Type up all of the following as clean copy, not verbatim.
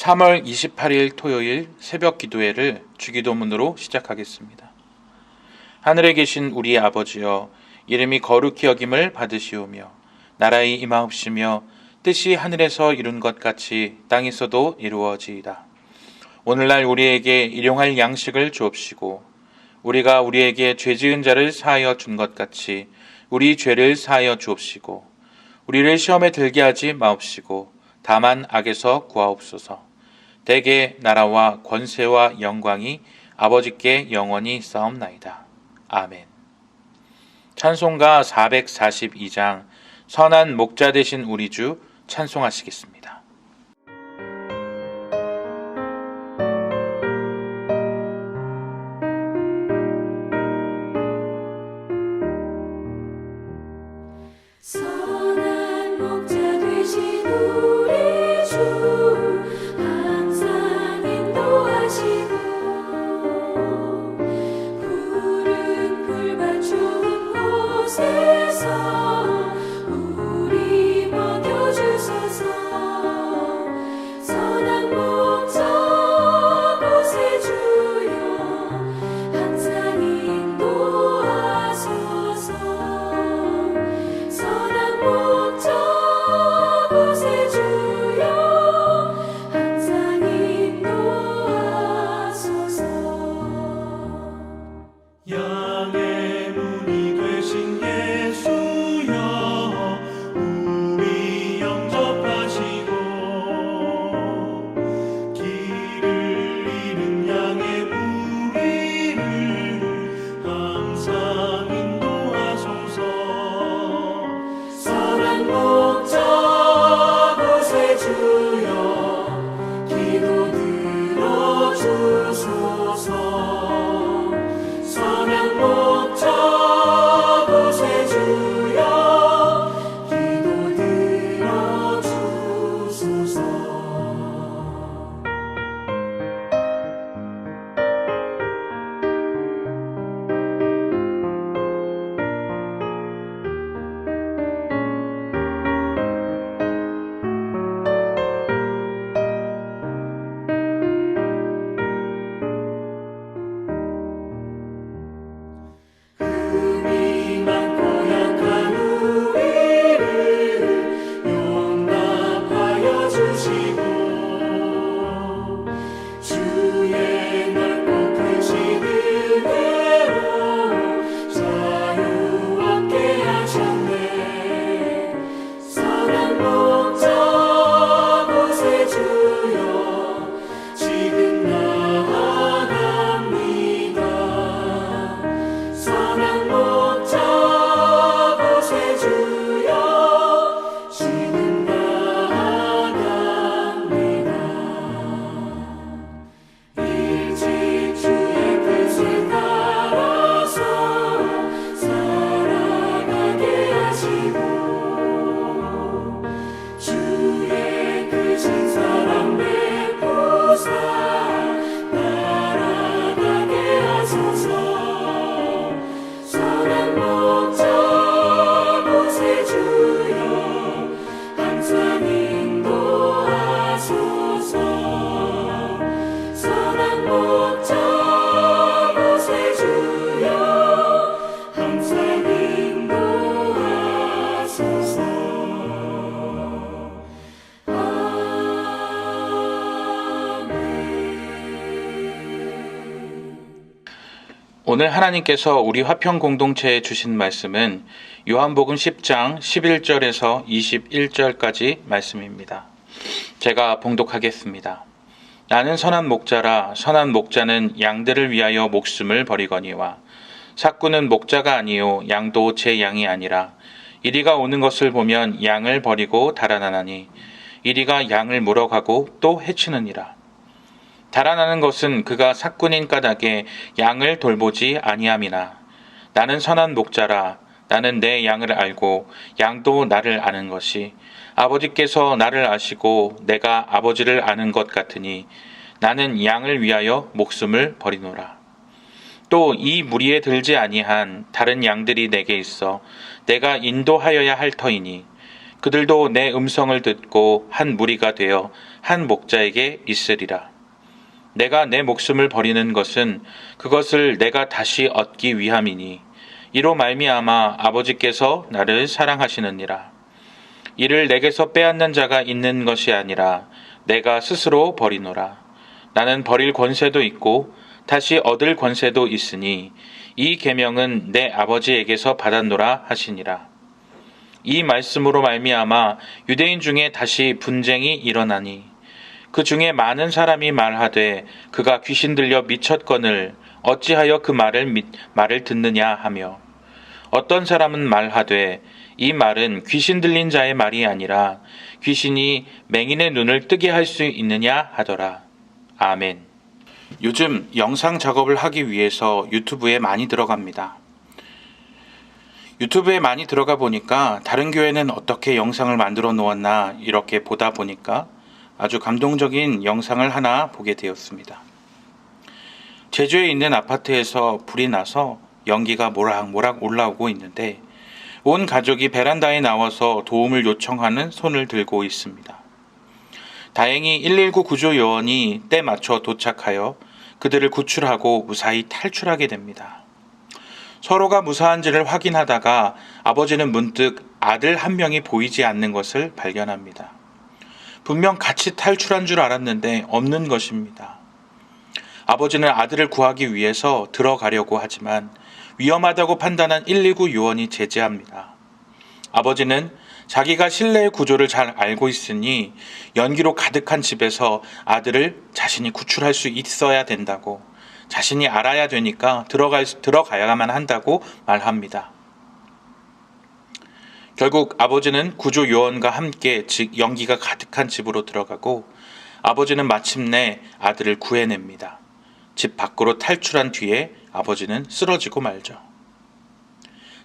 3월 28일 토요일 새벽 기도회를 주기도문으로 시작하겠습니다. 하늘에 계신 우리 아버지여, 이름이 거룩히 여김을 받으시오며 나라의 임하옵시며 뜻이 하늘에서 이룬 것 같이 땅에서도 이루어지이다. 오늘날 우리에게 일용할 양식을 주옵시고 우리가 우리에게 죄지은 자를 사하여 준 것 같이 우리 죄를 사하여 주옵시고 우리를 시험에 들게 하지 마옵시고 다만 악에서 구하옵소서. 대개 나라와 권세와 영광이 아버지께 영원히 싸움나이다. 아멘. 찬송가 442장 선한 목자 되신 우리 주 찬송하시겠습니다. 선한 목자 되신 우리 주 항상 인도하시고 푸른 풀밭 좋은 곳에서 우리 먹여주소서. 선한 목자 곳에 주여 항상 인도하소서. 선한 목자 곳에 주여 항상 인도하소서. 양의 문이 되신 예수여 우리 영접하시고 길을 잃은 양의 무리를 항상 인도하소서. 선한 목자 곳에 주여 기도 들어주소서. 선한 목자 곳에 주여 기도 들어주소서. 흠이 많고 약한 우리를 용납하여 주시고 주의 넓고 크신 은혜로 자유 얻게 하셨네. 선한 목자 곳에 주여 지금 나아갑니다. 선한 목자 곳에 주여 지금 나아갑니다. 일찍 주의 뜻을 따라서 살아가게 하시고 주의 크신 사랑 베푸사 따라가게 하소서. 선한 목자 곳에 주여 항상 인도하소서. 선한 목자 곳에 주여 항상 인도하소서. 오늘 하나님께서 우리 화평 공동체에 주신 말씀은 요한복음 10장 11절에서 21절까지 말씀입니다. 제가 봉독하겠습니다. 나는 선한 목자라. 선한 목자는 양들을 위하여 목숨을 버리거니와 삭구는 목자가 아니요 양도 제 양이 아니라 이리가 오는 것을 보면 양을 버리고 달아나나니 이리가 양을 물어가고 또 해치느니라. 달아나는 것은 그가 삭군인 까닭에 양을 돌보지 아니함이나 나는 선한 목자라. 나는 내 양을 알고 양도 나를 아는 것이 아버지께서 나를 아시고 내가 아버지를 아는 것 같으니 나는 양을 위하여 목숨을 버리노라. 또 이 무리에 들지 아니한 다른 양들이 내게 있어 내가 인도하여야 할 터이니 그들도 내 음성을 듣고 한 무리가 되어 한 목자에게 있으리라. 내가 내 목숨을 버리는 것은 그것을 내가 다시 얻기 위함이니 이로 말미암아 아버지께서 나를 사랑하시느니라. 이를 내게서 빼앗는 자가 있는 것이 아니라 내가 스스로 버리노라. 나는 버릴 권세도 있고 다시 얻을 권세도 있으니 이 계명은 내 아버지에게서 받았노라 하시니라. 이 말씀으로 말미암아 유대인 중에 다시 분쟁이 일어나니 그 중에 많은 사람이 말하되 그가 귀신 들려 미쳤거늘 어찌하여 그 말을 듣느냐 하며 어떤 사람은 말하되 이 말은 귀신 들린 자의 말이 아니라 귀신이 맹인의 눈을 뜨게 할 수 있느냐 하더라. 아멘. 요즘 영상 작업을 하기 위해서 유튜브에 많이 들어갑니다. 유튜브에 많이 들어가 보니까 다른 교회는 어떻게 영상을 만들어 놓았나 이렇게 보다 보니까 아주 감동적인 영상을 하나 보게 되었습니다. 제주에 있는 아파트에서 불이 나서 연기가 모락모락 올라오고 있는데 온 가족이 베란다에 나와서 도움을 요청하는 손을 들고 있습니다. 다행히 119 구조 요원이 때 맞춰 도착하여 그들을 구출하고 무사히 탈출하게 됩니다. 서로가 무사한지를 확인하다가 아버지는 문득 아들 한 명이 보이지 않는 것을 발견합니다. 분명 같이 탈출한 줄 알았는데 없는 것입니다. 아버지는 아들을 구하기 위해서 들어가려고 하지만 위험하다고 판단한 119 요원이 제지합니다. 아버지는 자기가 실내의 구조를 잘 알고 있으니 연기로 가득한 집에서 아들을 자신이 구출할 수 있어야 된다고, 자신이 알아야 되니까 들어가야만 한다고 말합니다. 결국 아버지는 구조 요원과 함께 연기가 가득한 집으로 들어가고 아버지는 마침내 아들을 구해냅니다. 집 밖으로 탈출한 뒤에 아버지는 쓰러지고 말죠.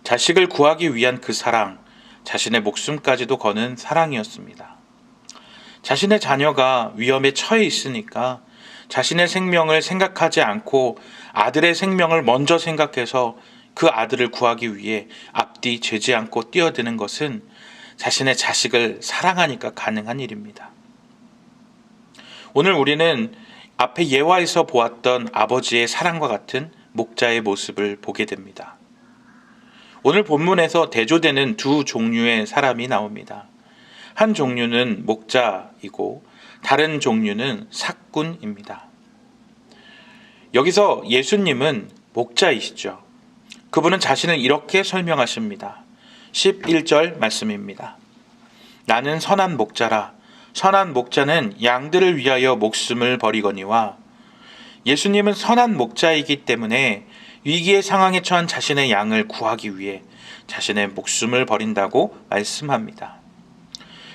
자식을 구하기 위한 그 사랑, 자신의 목숨까지도 거는 사랑이었습니다. 자신의 자녀가 위험에 처해 있으니까 자신의 생명을 생각하지 않고 아들의 생명을 먼저 생각해서 그 아들을 구하기 위해 앞뒤 재지 않고 뛰어드는 것은 자신의 자식을 사랑하니까 가능한 일입니다. 오늘 우리는 앞에 예화에서 보았던 아버지의 사랑과 같은 목자의 모습을 보게 됩니다. 오늘 본문에서 대조되는 두 종류의 사람이 나옵니다. 한 종류는 목자이고 다른 종류는 삭군입니다. 여기서 예수님은 목자이시죠. 그분은 자신을 이렇게 설명하십니다. 11절 말씀입니다. 나는 선한 목자라. 선한 목자는 양들을 위하여 목숨을 버리거니와. 예수님은 선한 목자이기 때문에 위기의 상황에 처한 자신의 양을 구하기 위해 자신의 목숨을 버린다고 말씀합니다.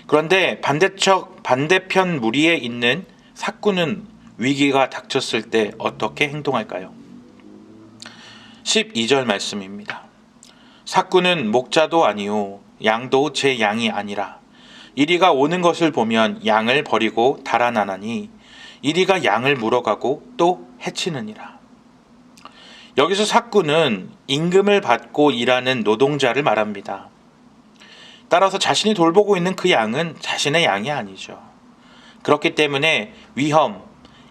그런데 반대편 무리에 있는 삭군은 위기가 닥쳤을 때 어떻게 행동할까요? 12절 말씀입니다. 삭군은 목자도 아니요 양도 제 양이 아니라 이리가 오는 것을 보면 양을 버리고 달아나나니 이리가 양을 물어가고 또 해치느니라. 여기서 삭군은 임금을 받고 일하는 노동자를 말합니다. 따라서 자신이 돌보고 있는 그 양은 자신의 양이 아니죠. 그렇기 때문에 위험,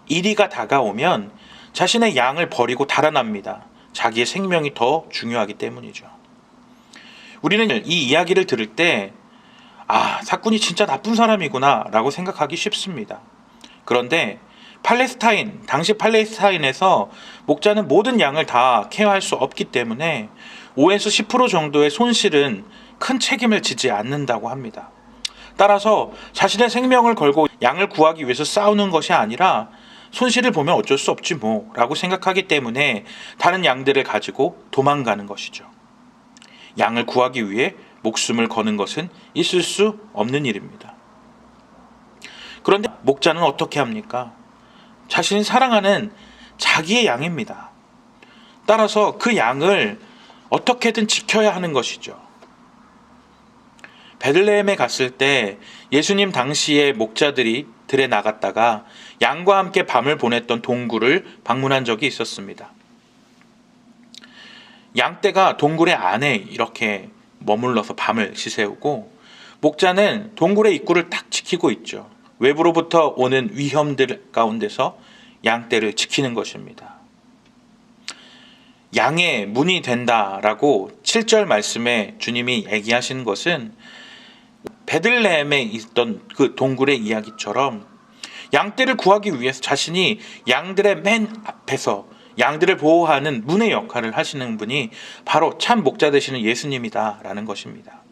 이리가 다가오면 자신의 양을 버리고 달아납니다. 자기의 생명이 더 중요하기 때문이죠. 우리는 이 이야기를 들을 때 삭군이 진짜 나쁜 사람이구나 라고 생각하기 쉽습니다. 그런데 당시 팔레스타인에서 목자는 모든 양을 다 케어할 수 없기 때문에 5에서 10% 정도의 손실은 큰 책임을 지지 않는다고 합니다. 따라서 자신의 생명을 걸고 양을 구하기 위해서 싸우는 것이 아니라 손실을 보면 어쩔 수 없지 뭐 라고 생각하기 때문에 다른 양들을 가지고 도망가는 것이죠. 양을 구하기 위해 목숨을 거는 것은 있을 수 없는 일입니다. 그런데 목자는 어떻게 합니까? 자신이 사랑하는 자기의 양입니다. 따라서 그 양을 어떻게든 지켜야 하는 것이죠. 베들레헴에 갔을 때 예수님 당시에 목자들이 들에 나갔다가 양과 함께 밤을 보냈던 동굴을 방문한 적이 있었습니다. 양떼가 동굴의 안에 이렇게 머물러서 밤을 지새우고 목자는 동굴의 입구를 딱 지키고 있죠. 외부로부터 오는 위험들 가운데서 양떼를 지키는 것입니다. 양의 문이 된다라고 7절 말씀에 주님이 얘기하시는 것은 베들레헴에 있던 그 동굴의 이야기처럼 양떼를 구하기 위해서 자신이 양들의 맨 앞에서 양들을 보호하는 문의 역할을 하시는 분이 바로 참 목자 되시는 예수님이다라는 것입니다.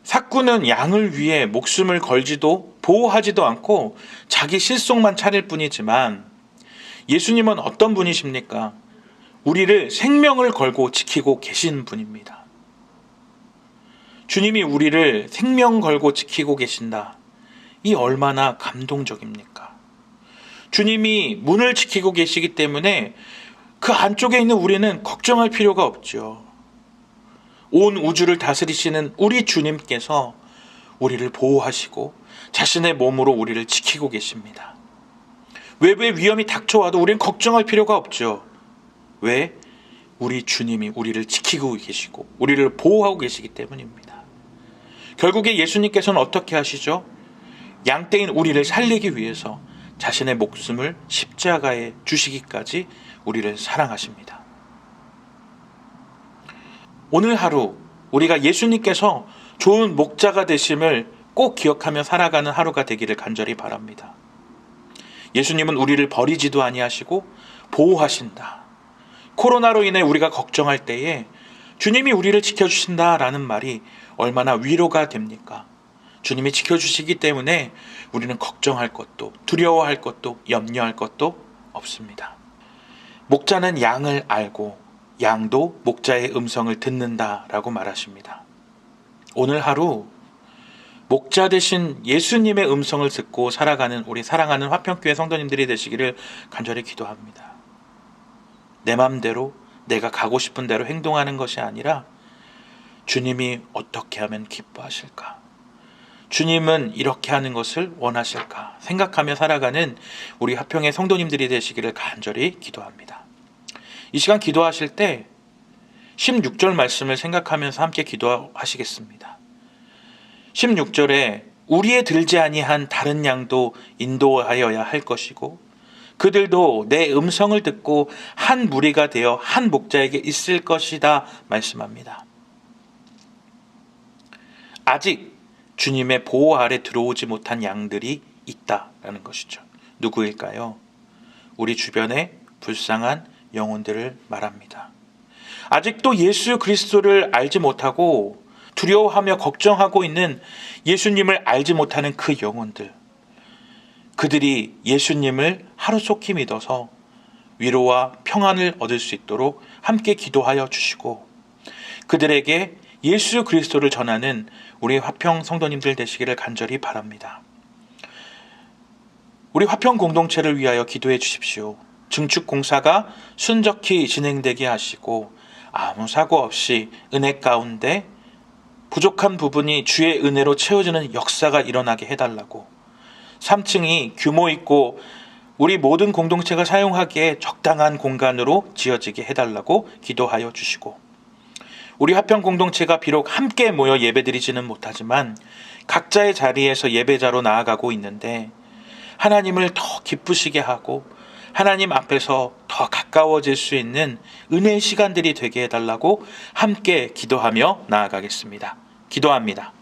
삭구는 양을 위해 목숨을 걸지도 보호하지도 않고 자기 실속만 차릴 뿐이지만 예수님은 어떤 분이십니까? 우리를 생명을 걸고 지키고 계신 분입니다. 주님이 우리를 생명 걸고 지키고 계신다. 이 얼마나 감동적입니까? 주님이 문을 지키고 계시기 때문에 그 안쪽에 있는 우리는 걱정할 필요가 없죠. 온 우주를 다스리시는 우리 주님께서 우리를 보호하시고 자신의 몸으로 우리를 지키고 계십니다. 외부의 위험이 닥쳐와도 우리는 걱정할 필요가 없죠. 왜? 우리 주님이 우리를 지키고 계시고 우리를 보호하고 계시기 때문입니다. 결국에 예수님께서는 어떻게 하시죠? 양떼인 우리를 살리기 위해서 자신의 목숨을 십자가에 주시기까지 우리를 사랑하십니다. 오늘 하루 우리가 예수님께서 좋은 목자가 되심을 꼭 기억하며 살아가는 하루가 되기를 간절히 바랍니다. 예수님은 우리를 버리지도 아니하시고 보호하신다. 코로나로 인해 우리가 걱정할 때에 주님이 우리를 지켜주신다라는 말이 얼마나 위로가 됩니까? 주님이 지켜주시기 때문에 우리는 걱정할 것도 두려워할 것도 염려할 것도 없습니다. 목자는 양을 알고 양도 목자의 음성을 듣는다라고 말하십니다. 오늘 하루 목자 되신 예수님의 음성을 듣고 살아가는 우리 사랑하는 화평교회 성도님들이 되시기를 간절히 기도합니다. 내 맘대로 내가 가고 싶은 대로 행동하는 것이 아니라 주님이 어떻게 하면 기뻐하실까? 주님은 이렇게 하는 것을 원하실까? 생각하며 살아가는 우리 화평의 성도님들이 되시기를 간절히 기도합니다. 이 시간 기도하실 때 16절 말씀을 생각하면서 함께 기도하시겠습니다. 16절에 우리의 들지 아니한 다른 양도 인도하여야 할 것이고 그들도 내 음성을 듣고 한 무리가 되어 한 목자에게 있을 것이다 말씀합니다. 아직 주님의 보호 아래 들어오지 못한 양들이 있다라는 것이죠. 누구일까요? 우리 주변에 불쌍한 영혼들을 말합니다. 아직도 예수 그리스도를 알지 못하고 두려워하며 걱정하고 있는 예수님을 알지 못하는 그 영혼들, 그들이 예수님을 하루속히 믿어서 위로와 평안을 얻을 수 있도록 함께 기도하여 주시고 그들에게 예수 그리스도를 전하는 우리 화평 성도님들 되시기를 간절히 바랍니다. 우리 화평 공동체를 위하여 기도해 주십시오. 증축 공사가 순적히 진행되게 하시고 아무 사고 없이 은혜 가운데 부족한 부분이 주의 은혜로 채워지는 역사가 일어나게 해달라고, 3층이 규모 있고 우리 모든 공동체가 사용하기에 적당한 공간으로 지어지게 해달라고 기도하여 주시고, 우리 화평 공동체가 비록 함께 모여 예배드리지는 못하지만 각자의 자리에서 예배자로 나아가고 있는데 하나님을 더 기쁘시게 하고 하나님 앞에서 더 가까워질 수 있는 은혜의 시간들이 되게 해달라고 함께 기도하며 나아가겠습니다. 기도합니다.